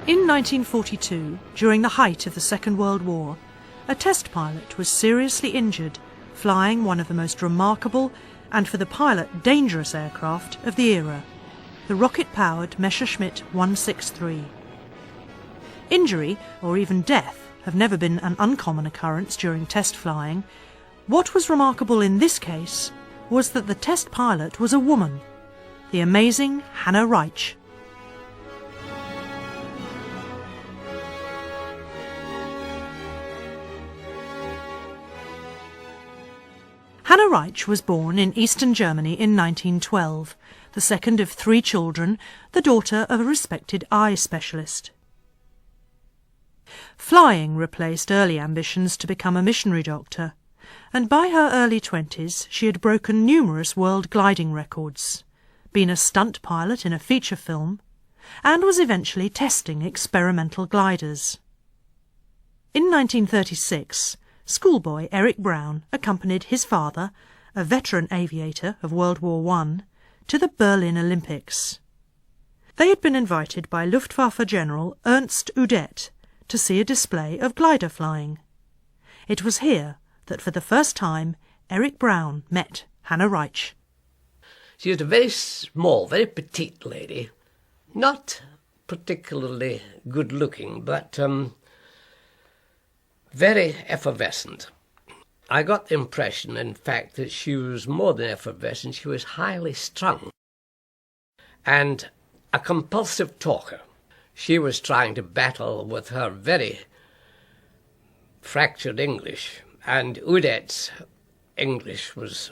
In 1942, during the height of the Second World War, a test pilot was seriously injured flying one of the most remarkable and for the pilot dangerous aircraft of the era, the rocket-powered Messerschmitt 163. Injury, or even death, have never been an uncommon occurrence during test flying. What was remarkable in this case was that the test pilot was a woman, the amazing Hanna Reitsch. Hanna Reitsch was born in eastern Germany in 1912, the second of 3 children, the daughter of a respected eye specialist. Flying replaced early ambitions to become a missionary doctor, and by her early 20s she had broken numerous world gliding records, been a stunt pilot in a feature film, and was eventually testing experimental gliders. In 1936, schoolboy Eric Brown accompanied his father, a veteran aviator of World War I, to the Berlin Olympics. They had been invited by Luftwaffe General Ernst Udet to see a display of glider flying. It was here that for the first time Eric Brown met Hanna Reitsch. She was a very small, very petite lady, not particularly good-looking, but very effervescent. I got the impression, in fact, that she was more than effervescent, she was highly strung and a compulsive talker. She was trying to battle with her very fractured English, and Udet's English was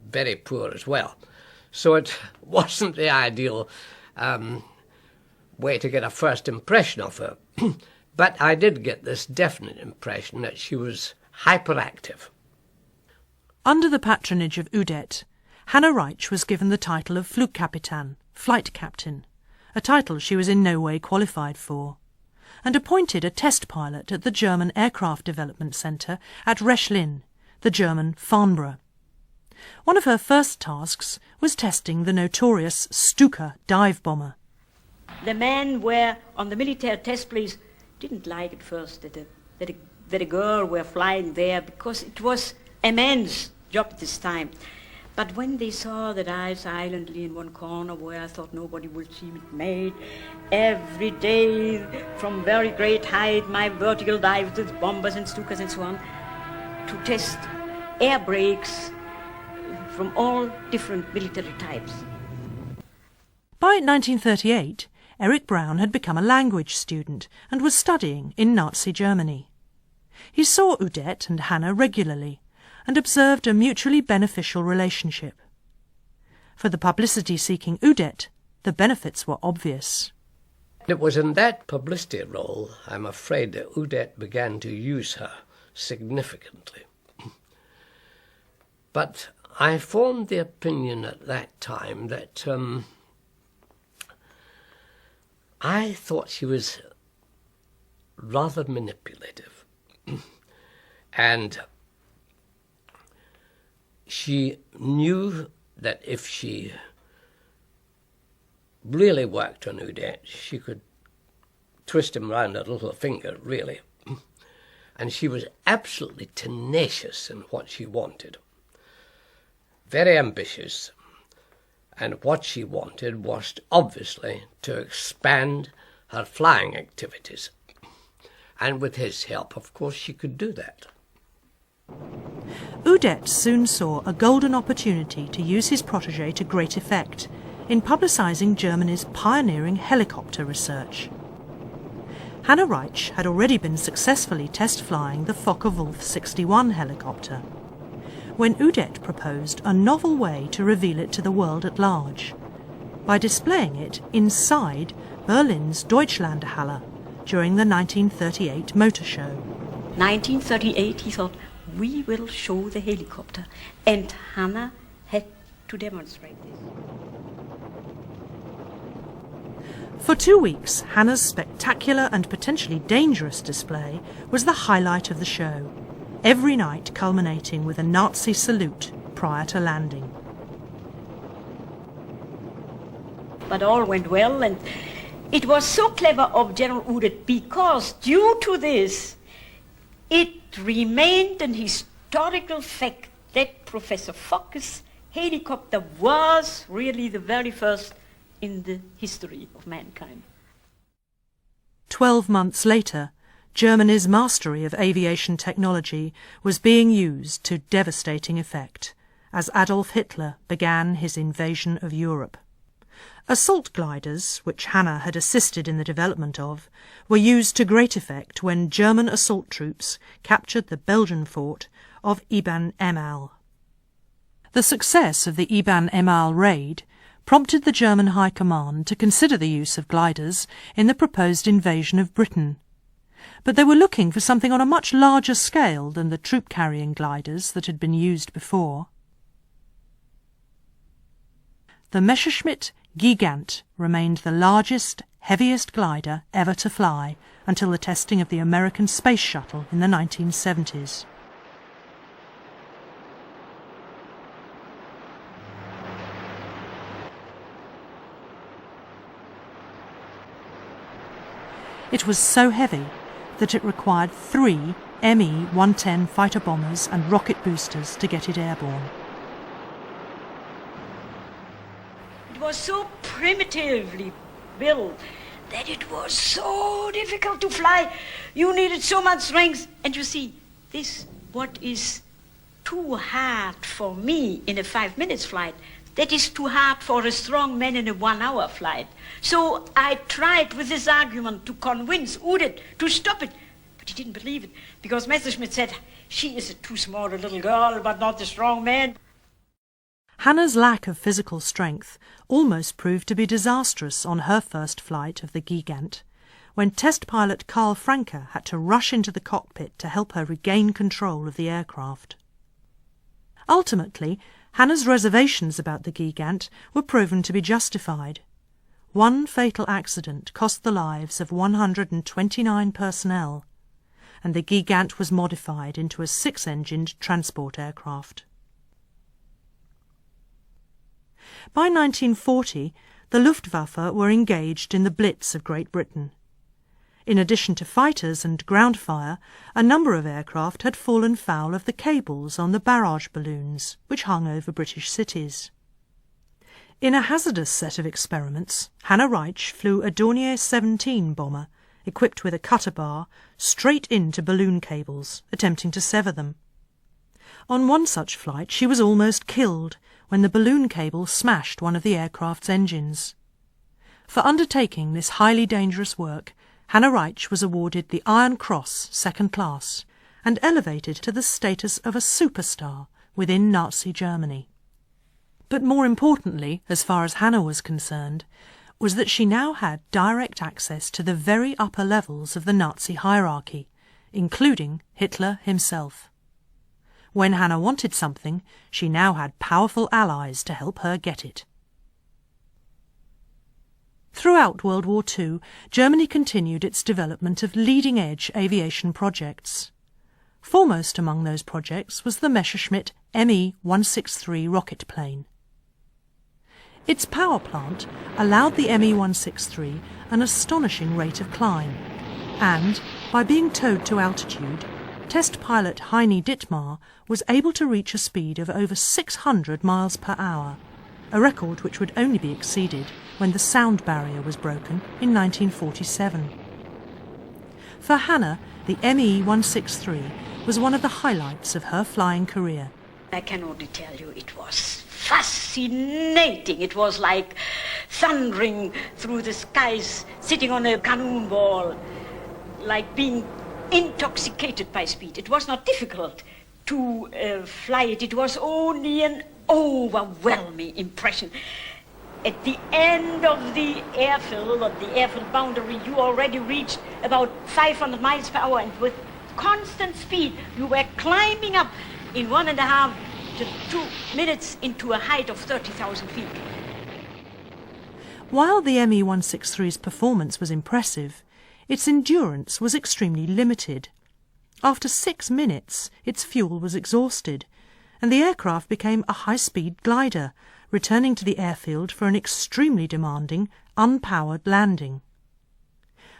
very poor as well. So it wasn't the ideal way to get a first impression of her. But I did get this definite impression that she was hyperactive. Under the patronage of Udet, Hanna Reitsch was given the title of Flugkapitän, flight captain, a title she was in no way qualified for, and appointed a test pilot at the German Aircraft Development Centre at Rechlin, the German Farnborough. One of her first tasks was testing the notorious Stuka dive bomber. The men were on the military test place didn't like at first that a girl were flying there because it was a man's job at this time. But when they saw that I silently in one corner where I thought nobody would see me made, every day from very great height, my vertical dives with bombers and Stukas and so on, to test air brakes from all different military types. By 1938, Eric Brown had become a language student and was studying in Nazi Germany. He saw Udet and Hanna regularly and observed a mutually beneficial relationship. For the publicity-seeking Udet, the benefits were obvious. It was in that publicity role, I'm afraid, that Udet began to use her significantly. But I formed the opinion at that time that I thought she was rather manipulative. And she knew that if she really worked on Udet, she could twist him round her little finger, really. And she was absolutely tenacious in what she wanted. Very ambitious. And what she wanted was obviously to expand her flying activities. And with his help, of course, she could do that. Udet soon saw a golden opportunity to use his protégé to great effect in publicising Germany's pioneering helicopter research. Hanna Reitsch had already been successfully test flying the Focke-Wulf 61 helicopter, when Udet proposed a novel way to reveal it to the world at large, by displaying it inside Berlin's Deutschlandhalle during the 1938 motor show. 1938, he thought, we will show the helicopter, and Hanna had to demonstrate this. For 2 weeks, Hanna's spectacular and potentially dangerous display was the highlight of the show, every night culminating with a Nazi salute prior to landing. But all went well, and It was so clever of General Udet because due to this, it remained an historical fact that Professor Focke's helicopter was really the very first in the history of mankind. 12 months later, Germany's mastery of aviation technology was being used to devastating effect as Adolf Hitler began his invasion of Europe. Assault gliders, which Hanna had assisted in the development of, were used to great effect when German assault troops captured the Belgian fort of Ibn Emal. The success of the Ibn Emal raid prompted the German High Command to consider the use of gliders in the proposed invasion of Britain. But they were looking for something on a much larger scale than the troop-carrying gliders that had been used before. The Messerschmitt Gigant remained the largest, heaviest glider ever to fly until the testing of the American Space Shuttle in the 1970s. It was so heavy that it required 3 Me-110 fighter bombers and rocket boosters to get it airborne. It was so primitively built that it was so difficult to fly. You needed so much strength. And you see, this, what is too hard for me in a 5 minutes flight, that is too hard for a strong man in a 1 hour flight. So I tried with this argument to convince Udet to stop it. But he didn't believe it, because Messerschmitt said, she is a too small a little girl, but not a strong man. Hanna's lack of physical strength almost proved to be disastrous on her first flight of the Gigant, when test pilot Karl Franke had to rush into the cockpit to help her regain control of the aircraft. Ultimately, Hanna's reservations about the Gigant were proven to be justified. One fatal accident cost the lives of 129 personnel, and the Gigant was modified into a 6-engined transport aircraft. By 1940, the Luftwaffe were engaged in the Blitz of Great Britain. In addition to fighters and ground fire, a number of aircraft had fallen foul of the cables on the barrage balloons which hung over British cities. In a hazardous set of experiments, Hanna Reitsch flew a Dornier 17 bomber, equipped with a cutter bar, straight into balloon cables, attempting to sever them. On one such flight she was almost killed when the balloon cable smashed one of the aircraft's engines. For undertaking this highly dangerous work, Hanna Reitsch was awarded the Iron Cross, second class, and elevated to the status of a superstar within Nazi Germany. But more importantly, as far as Hanna was concerned, was that she now had direct access to the very upper levels of the Nazi hierarchy, including Hitler himself. When Hanna wanted something, she now had powerful allies to help her get it. Throughout World War II, Germany continued its development of leading-edge aviation projects. Foremost among those projects was the Messerschmitt Me-163 rocket plane. Its power plant allowed the Me-163 an astonishing rate of climb, and, by being towed to altitude, test pilot Heini Dittmar was able to reach a speed of over 600 miles per hour, a record which would only be exceeded when the sound barrier was broken in 1947. For Hanna, the Me-163 was one of the highlights of her flying career. I can only tell you it was fascinating. It was like thundering through the skies, sitting on a cannonball, like being intoxicated by speed. It was not difficult to fly it. It was only an overwhelming impression. At the end of the airfield, of the airfield boundary, you already reached about 500 miles per hour, and with constant speed, you were climbing up in 1.5 to 2 minutes into a height of 30,000 feet. While the Me-163's performance was impressive, its endurance was extremely limited. After 6 minutes, its fuel was exhausted, and the aircraft became a high-speed glider, returning to the airfield for an extremely demanding, unpowered landing.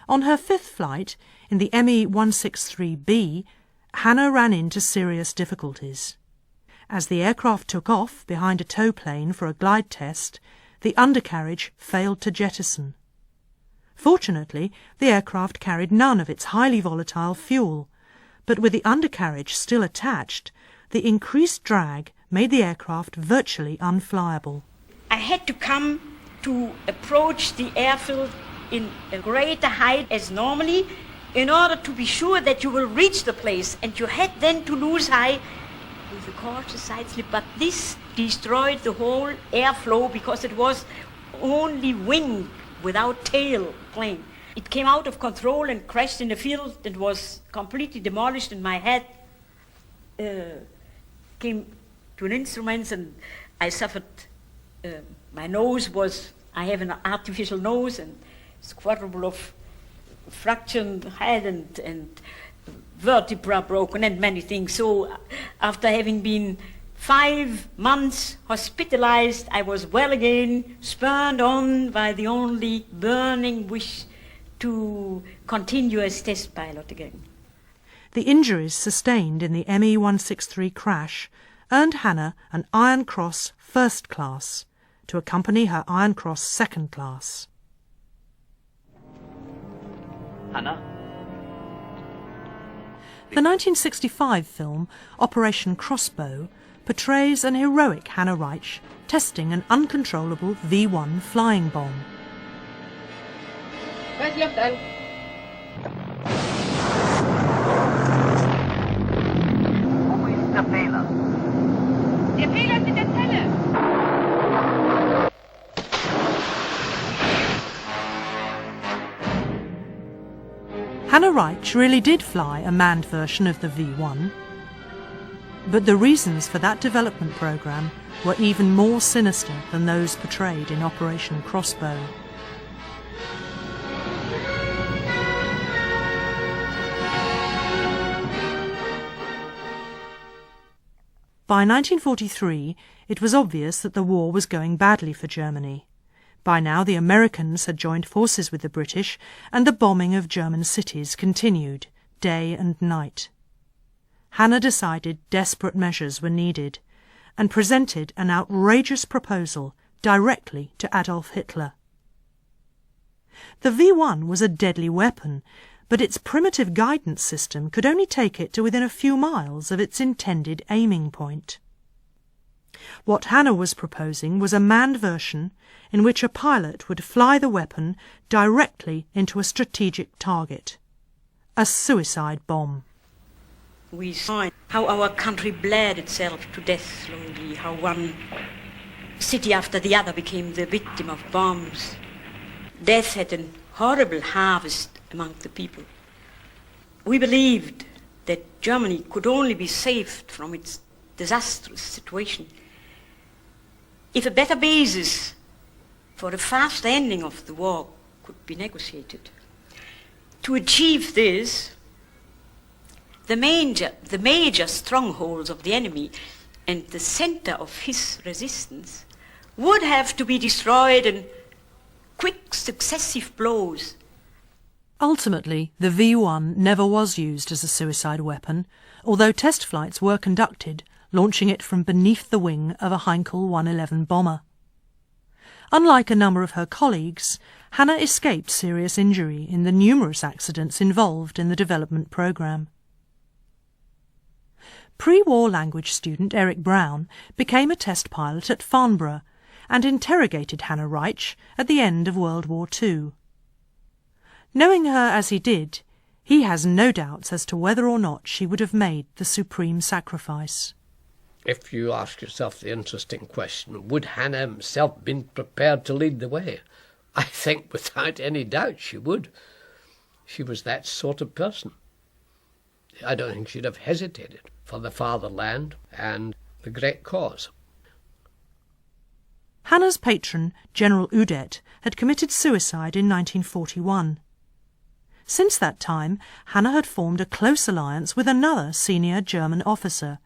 On her fifth flight, in the ME-163B, Hanna ran into serious difficulties. As the aircraft took off behind a tow plane for a glide test, the undercarriage failed to jettison. Fortunately, the aircraft carried none of its highly volatile fuel, but with the undercarriage still attached, the increased drag made the aircraft virtually unflyable. I had to come to approach the airfield in a greater height as normally in order to be sure that you will reach the place, and you had then to lose high with a cautious side slip. But this destroyed the whole airflow because it was only wing without tail plane. It came out of control and crashed in the field and was completely demolished, and my head came to an instrument, and I suffered. My nose was, I have an artificial nose, and it's quadruple of fractured head and vertebra broken and many things. So after having been 5 months hospitalized, I was well again, spurred on by the only burning wish to continue as test pilot again. The injuries sustained in the ME-163 crash earned Hanna an Iron Cross First Class to accompany her Iron Cross Second Class. Hanna? The 1965 film Operation Crossbow portrays an heroic Hanna Reitsch testing an uncontrollable V-1 flying bomb. Wo ist der Fehler? Der Fehler ist in der Zelle. Hanna Reitsch really did fly a manned version of the V-1, but the reasons for that development program were even more sinister than those portrayed in Operation Crossbow. By 1943, it was obvious that the war was going badly for Germany. By now the Americans had joined forces with the British, and the bombing of German cities continued, day and night. Hanna decided desperate measures were needed, and presented an outrageous proposal directly to Adolf Hitler. The V-1 was a deadly weapon, but its primitive guidance system could only take it to within a few miles of its intended aiming point. What Hanna was proposing was a manned version in which a pilot would fly the weapon directly into a strategic target. A suicide bomb. We saw how our country bled itself to death slowly, how one city after the other became the victim of bombs. Death had a horrible harvest among the people. We believed that Germany could only be saved from its disastrous situation if a better basis for a fast ending of the war could be negotiated. To achieve this, the major strongholds of the enemy and the center of his resistance would have to be destroyed in quick successive blows. Ultimately, the V-1 never was used as a suicide weapon, although test flights were conducted, launching it from beneath the wing of a Heinkel 111 bomber. Unlike a number of her colleagues, Hanna escaped serious injury in the numerous accidents involved in the development program. Pre-war language student Eric Brown became a test pilot at Farnborough and interrogated Hanna Reitsch at the end of World War II. Knowing her as he did, he has no doubts as to whether or not she would have made the supreme sacrifice. If you ask yourself the interesting question, would Hanna himself been prepared to lead the way? I think without any doubt she would. She was that sort of person. I don't think she'd have hesitated for the fatherland and the great cause. Hanna's patron, General Udet, had committed suicide in 1941. Since that time, Hanna had formed a close alliance with another senior German officer,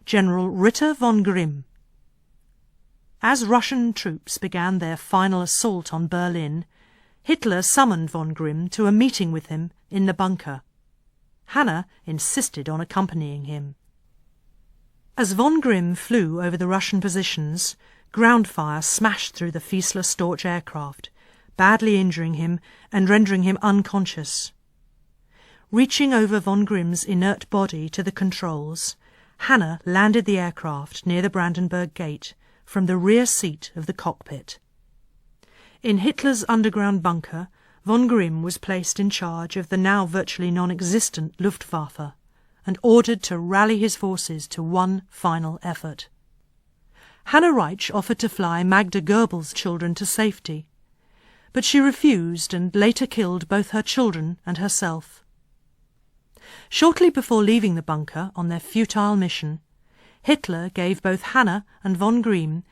General Ritter von Grimm. As Russian troops began their final assault on Berlin, Hitler summoned von Grimm to a meeting with him in the bunker. Hanna insisted on accompanying him. As von Grimm flew over the Russian positions, ground fire smashed through the Fieseler Storch aircraft, badly injuring him and rendering him unconscious. Reaching over von Grimm's inert body to the controls, Hanna landed the aircraft near the Brandenburg Gate from the rear seat of the cockpit. In Hitler's underground bunker, von Grimm was placed in charge of the now virtually non-existent Luftwaffe and ordered to rally his forces to one final effort. Hanna Reitsch offered to fly Magda Goebbels' children to safety, but she refused and later killed both her children and herself. Shortly before leaving the bunker on their futile mission, Hitler gave both Hanna and von Grimm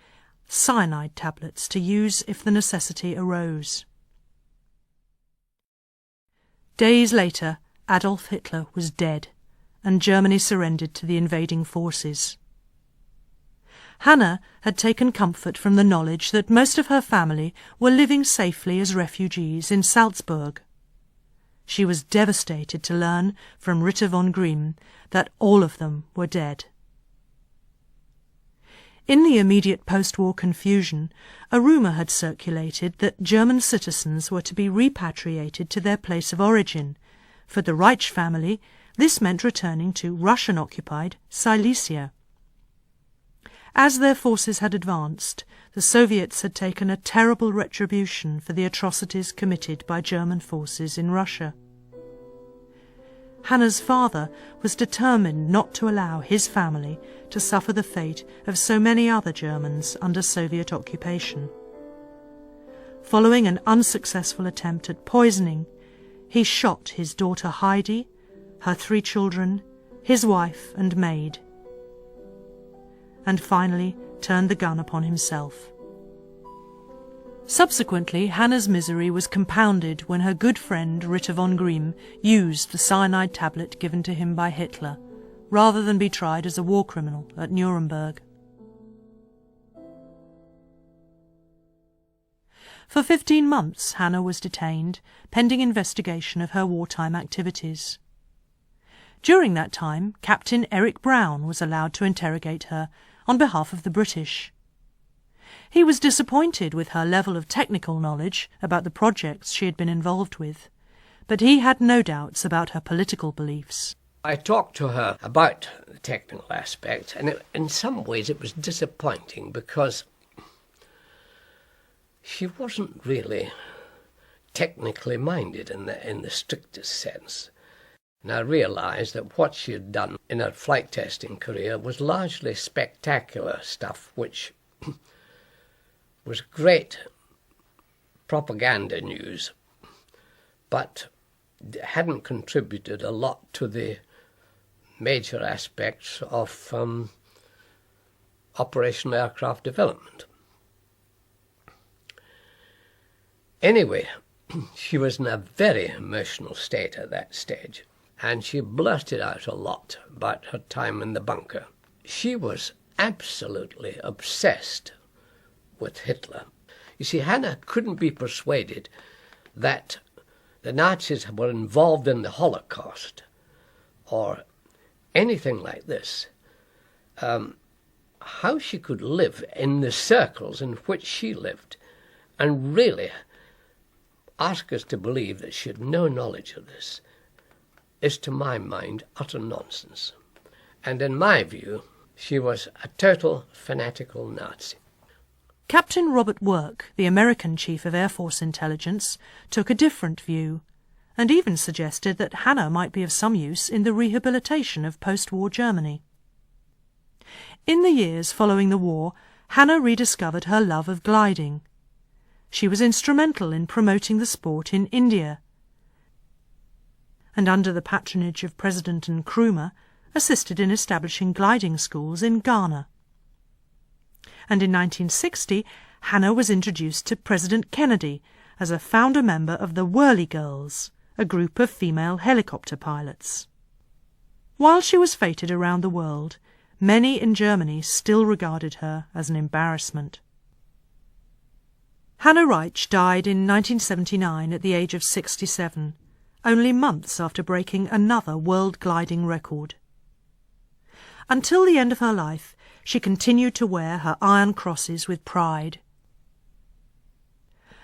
cyanide tablets to use if the necessity arose. Days later, Adolf Hitler was dead, and Germany surrendered to the invading forces. Hanna had taken comfort from the knowledge that most of her family were living safely as refugees in Salzburg. She was devastated to learn from Ritter von Grimm that all of them were dead. In the immediate post-war confusion, a rumour had circulated that German citizens were to be repatriated to their place of origin. For the Reitsch family, this meant returning to Russian-occupied Silesia. As their forces had advanced, the Soviets had taken a terrible retribution for the atrocities committed by German forces in Russia. Hanna's father was determined not to allow his family to suffer the fate of so many other Germans under Soviet occupation. Following an unsuccessful attempt at poisoning, he shot his daughter Heidi, her 3 children, his wife and maid, and finally turned the gun upon himself. Subsequently, Hanna's misery was compounded when her good friend Ritter von Grimm used the cyanide tablet given to him by Hitler, rather than be tried as a war criminal at Nuremberg. For 15 months Hanna was detained, pending investigation of her wartime activities. During that time, Captain Eric Brown was allowed to interrogate her on behalf of the British. He was disappointed with her level of technical knowledge about the projects she had been involved with, but he had no doubts about her political beliefs. I talked to her about the technical aspect, and in some ways it was disappointing because she wasn't really technically minded in the strictest sense. And I realised that what she had done in her flight testing career was largely spectacular stuff, which was great propaganda news, but hadn't contributed a lot to the major aspects of operational aircraft development. Anyway, she was in a very emotional state at that stage, and she blurted out a lot about her time in the bunker. She was absolutely obsessed with Hitler. You see, Hanna couldn't be persuaded that the Nazis were involved in the Holocaust or anything like this. How she could live in the circles in which she lived and really ask us to believe that she had no knowledge of this is, to my mind, utter nonsense. And in my view, she was a total fanatical Nazi. Captain Robert Work, the American Chief of Air Force Intelligence, took a different view, and even suggested that Hanna might be of some use in the rehabilitation of post-war Germany. In the years following the war, Hanna rediscovered her love of gliding. She was instrumental in promoting the sport in India, and under the patronage of President Nkrumah, assisted in establishing gliding schools in Ghana. And in 1960, Hanna was introduced to President Kennedy as a founder member of the Whirly Girls, a group of female helicopter pilots. While she was feted around the world, many in Germany still regarded her as an embarrassment. Hanna Reitsch died in 1979 at the age of 67, only months after breaking another world gliding record. Until the end of her life, she continued to wear her iron crosses with pride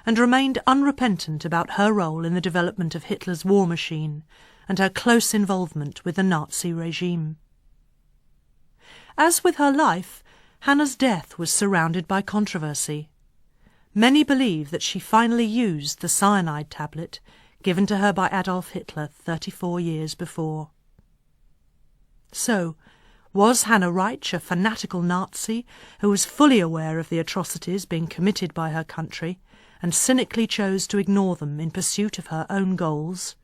and remained unrepentant about her role in the development of Hitler's war machine and her close involvement with the Nazi regime. As with her life, Hanna's death was surrounded by controversy. Many believe that she finally used the cyanide tablet given to her by Adolf Hitler 34 years before. So, was Hanna Reitsch a fanatical Nazi who was fully aware of the atrocities being committed by her country and cynically chose to ignore them in pursuit of her own goals?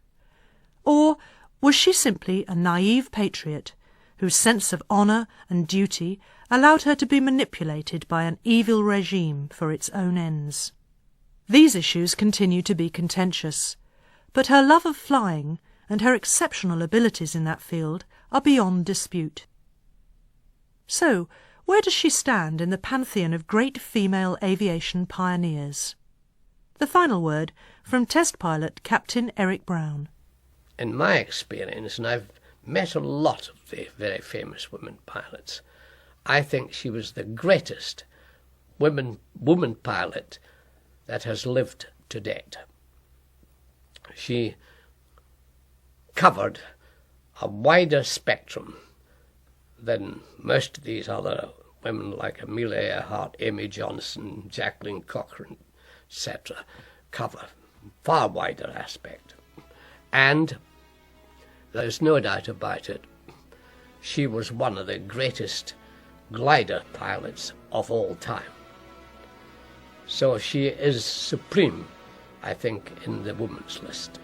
Or was she simply a naive patriot whose sense of honour and duty allowed her to be manipulated by an evil regime for its own ends? These issues continue to be contentious, but her love of flying and her exceptional abilities in that field are beyond dispute. So, where does she stand in the pantheon of great female aviation pioneers? The final word from test pilot Captain Eric Brown. In my experience, and I've met a lot of the very famous women pilots, I think she was the greatest woman pilot that has lived to date. She covered a wider spectrum than most of these other women like Amelia Earhart, Amy Johnson, Jacqueline Cochran, etc. cover far wider aspect. And there's no doubt about it, she was one of the greatest glider pilots of all time. So she is supreme, I think, in the women's list.